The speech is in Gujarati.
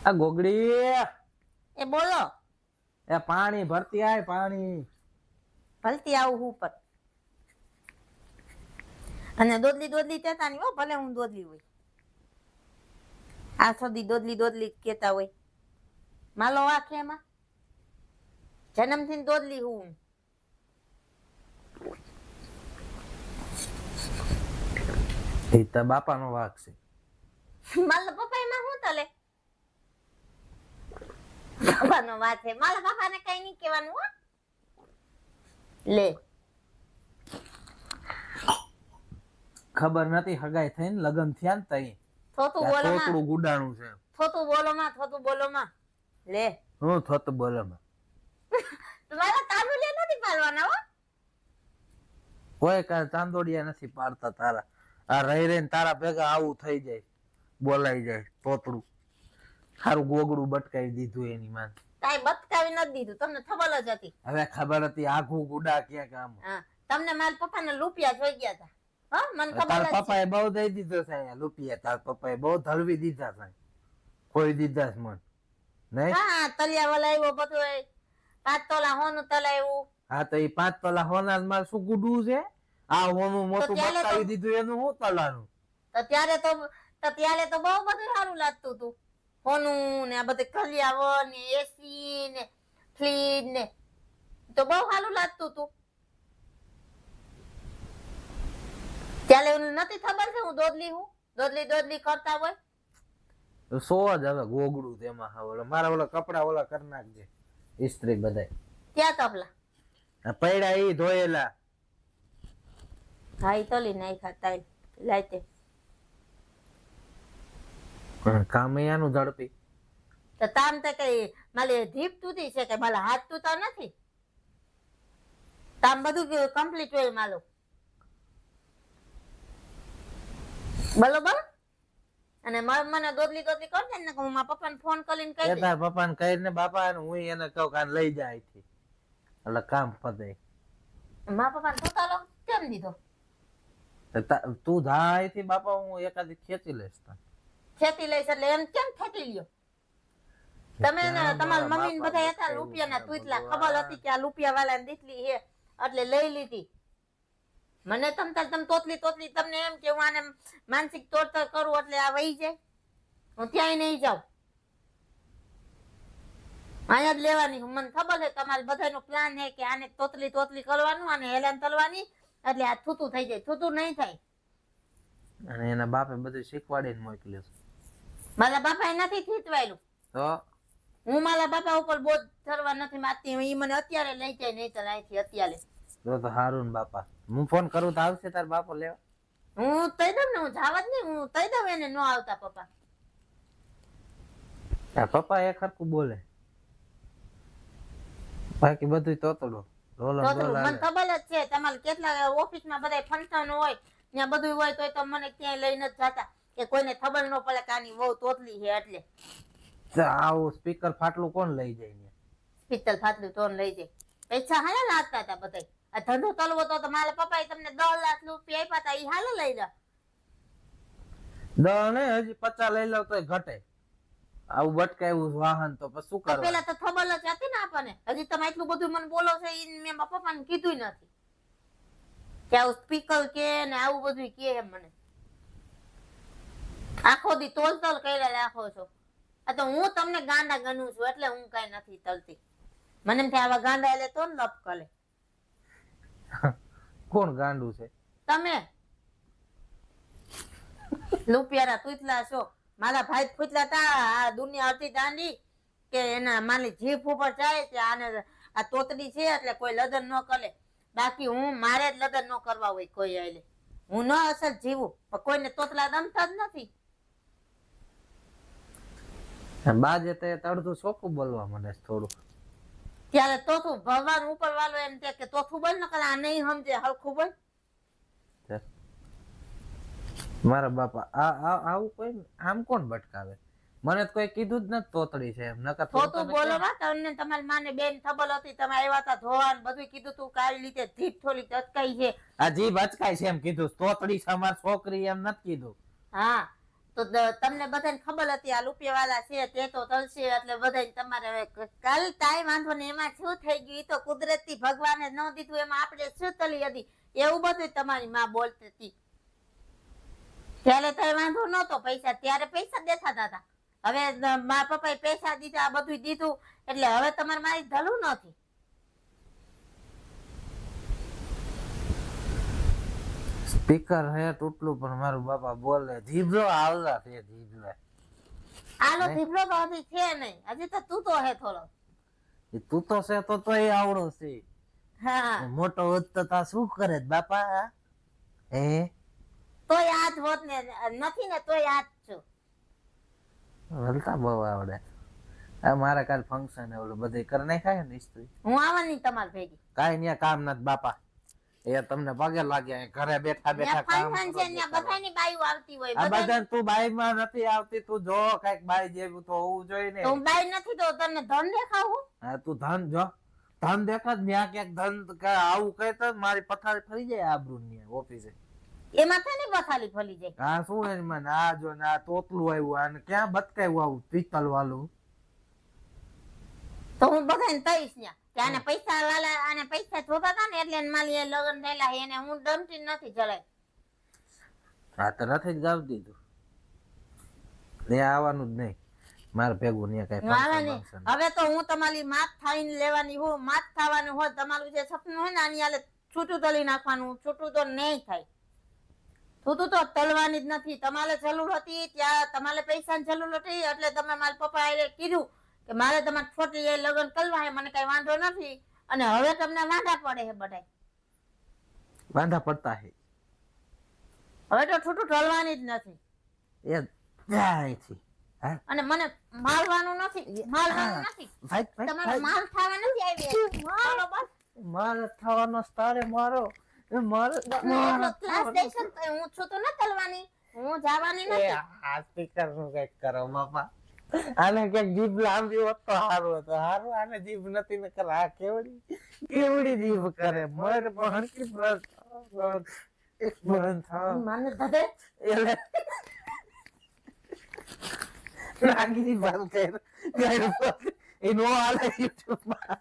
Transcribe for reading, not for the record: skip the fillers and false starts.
આ ગોગડી એ બોલો. એ પાણી ભરતી આય પાણી ભલતી આવું ઉપર અને દોદલી કહેતા નહીં હો, ભલે હું દોદલી હોય આ સુધી દોદલી કહેતા હોય. માલો વાંખે એમાં જન્મથી દોદલી હું. એ તો બાપાનો વાક છે. મારા પપ્પા એમાં શું તલે બાપાનો વાત છે. મારા પપ્પાને કઈ નહીં કહેવાનું હો. લે ખબર નથી હગાઈ થઈને લગન થયા ને તઈ થોતું બોલો માં, થોડું ગુડાણું છે. થોતું બોલો માં લે હું થોતું બોલો માં તમારા તાંદુલિયા નથી પાડવાના હો. કોઈ કા ચાંદોડિયા નથી પાડતા તારા. આ રહી રહીને તારા ભેગા આવું થઈ જાય, બોલાઈ જાય તોતડું. સારું ગોગડું બટકાવી દીધું એની માં. કાઈ બતકાવી નથી દીધું, તમને ખબર જ હતી. હવે ખબર હતી આઘું ગુડા ક્યાં કામ. હા, તમને મારા પપ્પાના રૂપિયા જોઈ ગયા હતા. હા, મને ખબર તાર જ પપ્પાએ બહુ દઈ દીધો છે રૂપિયા. તાર પપ્પાએ બહુ ધળવી દીધા છે, કોઈ દીધા છે મન નહીં. હા, તલિયા વલાવ્યો બધું 5 તોલા હોનું તલાવ્યું. હા તો એ 5 તોલા હોના માં શું ગુડું છે? આ હોનું મોટું બતાવી દીધું એનું શું તલાનું? તો ત્યારે તો બહુ બધું સારું લાગતું હતું. હોનું ને આ બધું કલિયાવો ને એસી ને ફ્રીજ ને તો બહુ સારું લાગતું હતું. ત્યારે નથી ખબર છે હું દોદલી કરતા હોય. સો જ હવે ગોગડું તેમાં. હવે મારા ઓલા કપડા ઓલા કરી નાખજે ઇસ્ત્રી બધાય. ક્યાં કપલા પૈડા ઈ ધોયેલા. હા, ઈ તલી નાખ્યા તાઈ લાઈતે. કામ અહીંયાનું ઝડપી. તો તામ તો કઈ મારી જીભ તૂટી છે કે મારા હાથ તૂટા નથી? તામ બધું કમ્પ્લીટ હોય મારું બરોબર. અને મને દોદલી કરજે ને હું મારા પપ્પાને ફોન કરીને કહી દઈશ. તાર પપ્પાને કહીને બાપા હું એને કહું કાન લઈ જાય અહીંથી એટલે કામ પતે. મારા પપ્પાને પોતાનો કેમ દીધો? તું જા અહીંથી બાપા, હું એકાદી ખેંચી લઈશ. ખેતી લઈશ એટલે એમ કેમ ખેતી લ્યો? તમે તમારા મમ્મી ને બધા હતા રૂપિયાના તૂટલા, ખબર હતી કે આ રૂપિયા વાળાને દીકરી છે એટલે લઈ લીધી. મને તમે તોતલી તમને એમ કે હું આને માનસિક ટોર્ચર કરું એટલે આ વહી જાય. હું ત્યાંય નહીં જાઉં, અહીંયા જ લેવાની. મને ખબર છે તમારે બધાનો પ્લાન છે કે આને તોતલી કરવાનું અને હેલાન કરવાની એટલે આ થૂતું થઈ જાય. થૂતું નહીં થાય. અને એના બાપે બધું શીખવાડીને મોકલ્યું. મારા બાપાએ નથી થીતવાયેલું તો હું મારા બાપા ઉપર બોજ ચડવા નથી માંગતી. ઈ મને અત્યારે લઈ જાય નહીં તો અહીંથી અત્યારે. તો હારું ને બાપા, હું ફોન કરું તો આવશે તાર બાપો લેવા? હું તઈ દઉં ને, હું જાવત નહીં, હું તઈ દઉં એને ન આવતા પપ્પા. પપ્પા એક હરખું બોલે, બાકી બધું તોતડો મને ખબર જ છે તમારે કેટલા ઓફિસમાં બધા ફંક્શન હોય ત્યાં બધું હોય તો મને ક્યાંય લઈ નથી જતા કે કોઈને ખબર ન પડે કે આની વહુ તોતલી છે એટલે. આવું સ્પીકર ફાટલું કોણ લઈ જાય? પિત્તલ ફાટલું તો લઈ જાય. પૈસા હાલે લાગતા હતા બધા. આ ધંધો તલવો તો મારા પપ્પાએ તમને 10 લાખ રૂપિયા આપ્યા હતા, ઈ હાલે લઈ જા. 10 ને હજી 50 લઈ લઉં તોય ઘટે. આવું બટકાયું વાહન તો પછી શું કરવું? પેલા તો ખબર જ હતી ને આપણને. હજી તમે એટલું બધું મને બોલો છો ઈ મેં મારા પપ્પાને કીધું નથી કે આવું સ્પીકર કે ને આવું બધું કે એમ. મને આખો દી તોલ કર્યા રાખો છો. આ તો હું તમને ગાંડા ગણું છું એટલે હું કઈ નથી તલતી. મને એમ થાય આવા ગાંડા એટલે તો લપ કરે. કોણ ગાંડું છે? તમે રૂપિયાના તૂટલા છો. મારા ભાઈ ફૂટલા તા આ દુનિયા અડધી દાંડી કે એના મારી જીભ ઉપર જાય કે આને આ તોતડી છે એટલે કોઈ લગ્ન ન કરે. બાકી હું મારે જ લગ્ન ન કરવા હોય કોઈ એટલે હું ન અસર જીવું, પણ કોઈને તોતલા ગમતા જ નથી. બાજે તે અડધું ચોખ્ખું બોલવા મને થોડું. ત્યારે તોથું ભગવાન ઉપર વાળો એમ કે તોથું બોલ ન કરે, આ નહીં સમજે હરખું બોલ. મારા બાપા આવું કોઈ આમ કોણ ભટકાવે? મને તો કોઈ કીધું જ નથી તોતડી છે એમ. નકર તોતું બોલો માં તમને તમારી માને બેન ખબર હતી, તમે આવ્યા હતા ધોવાન બધું કીધું તું કાઈ રીતે જીભ થોડી અચકાઈ છે. આ જીભ અચકાઈ છે એમ કીધું? તોતડી છે અમાર છોકરી એમ નથી કીધું. હા, તો તમને બધાને ખબર હતી આ રૂપિયાવાળા છે તે તો તલશે એટલે બધાને તમારે હવે કાલ કાંઈ વાંધો નહીં, એમાં શું થઈ ગયું ઈ તો કુદરતી ભગવાને ન દીધું, એમાં આપણે શું તલી હતી એવું બધું તમારી માં બોલતી હતી. ત્યારે કઈ વાંધો નતો, પૈસા ત્યારે પૈસા દેખાતા હતા. હવે મા પપ્પાએ પૈસા દીધા, આ બધું દીધું એટલે હવે તમારે મારી ધલું નથી. સ્પીકર હે તૂટલું પણ મારું બાપા બોલે જીભલો આવલા છે જીભલા. આલો દીકરો તો હજી છે નહીં, હજી તો તું તો હે થોડો. એ તું તો છે તો એ આવડો છે. હા મોટો હોત તો તા શું કરે બાપા? હે તોય આજ હોત ને, નથી ને તોય આજ છું. વલતા બહુ આવડે. આ મારે કાલ ફંક્શન ઓલું બધે કરી નાખાય ને ઇસ્ત્રી. હું આવવાની તમારી ભેગી. કાઈ ન્યા કામ નથી બાપા, એ તમને પગે લાગ્યા ઘરે બેઠા બેઠા કામ ફંક્શન છે ને બધાની બાઈઓ આવતી હોય. આ બધા તું બાઈ માં નથી આવતી, તું જો કઈક બાઈ જેવું તો હોવું જોઈએ ને. હું બાઈ નથી તો તને ધન દેખાવું? હા તું ધન જો, ધન દેખા ન્યા ક્યાંક ધન આવું કહે તો મારી પથારી ફરી જાય આબરૂ ની ઓફિસે. એમાં તો નહીં બથાલી ફલી જાય. હા શું એની મને આ જો ને આ તોતલું આવ્યું અને ક્યાં બતકાયું આવું પિત્તલ વાળું. તો હું બધાને કહીશ ને કે આને પૈસા વાળા, આને પૈસા જોતા હતા ને એટલે એને મારી એ લગ્ન થયેલા એને હું દમતી નથી ચડાય. હા તો નથી જ ગાવ દીધું, ત્યાં આવવાનું જ નહીં મારે ભેગું ને કઈ વાળાની. હવે તો હું તમારી માથ થાઈને લેવાની હું, માથ થવાનું હોય તમારું જે સપનું હોય ને આની આલે છૂટું તળી નાખવાનું. છૂટું તો નહીં થાય, છૂટું તો તળવાની જ નથી. તમારે જરૂર હતી ત્યાં તમારે પૈસાની જરૂર હતી એટલે તમે મારા પપ્પા એ કીધું કે મારે તમારે છોટી એ લગ્ન કરવા હે, મને કઈ વાંધો નથી. અને હવે તમને વાંધા પડે છે બધાય. વાંધા પડતા હે હવે તો છૂટું ઢળવાની જ નથી. એ જાય છે. હા અને મને મારવાનું નથી, મારવાનું નથી. ફાઈટ તમારે માર થવા નથી આવી. મારો બસ મારે થવાનો સ્ટારે મારો મારો ક્લાસ દેશન તો હું છું તો ન તલવાની, હું જવાની નથી. આ સ્પીકર નું કઈક કરો બાપા, આને કઈક જીભ લાંબી હોત તો સારું હતું. સારું આને જીભ નથી ને કરે. આ કેવડી જીભ કરે મર ભણકી બસ એક બંધ થાવ મને ધડે એટલે નાગી બંધ કર એનો આલે યુટ્યુબ માં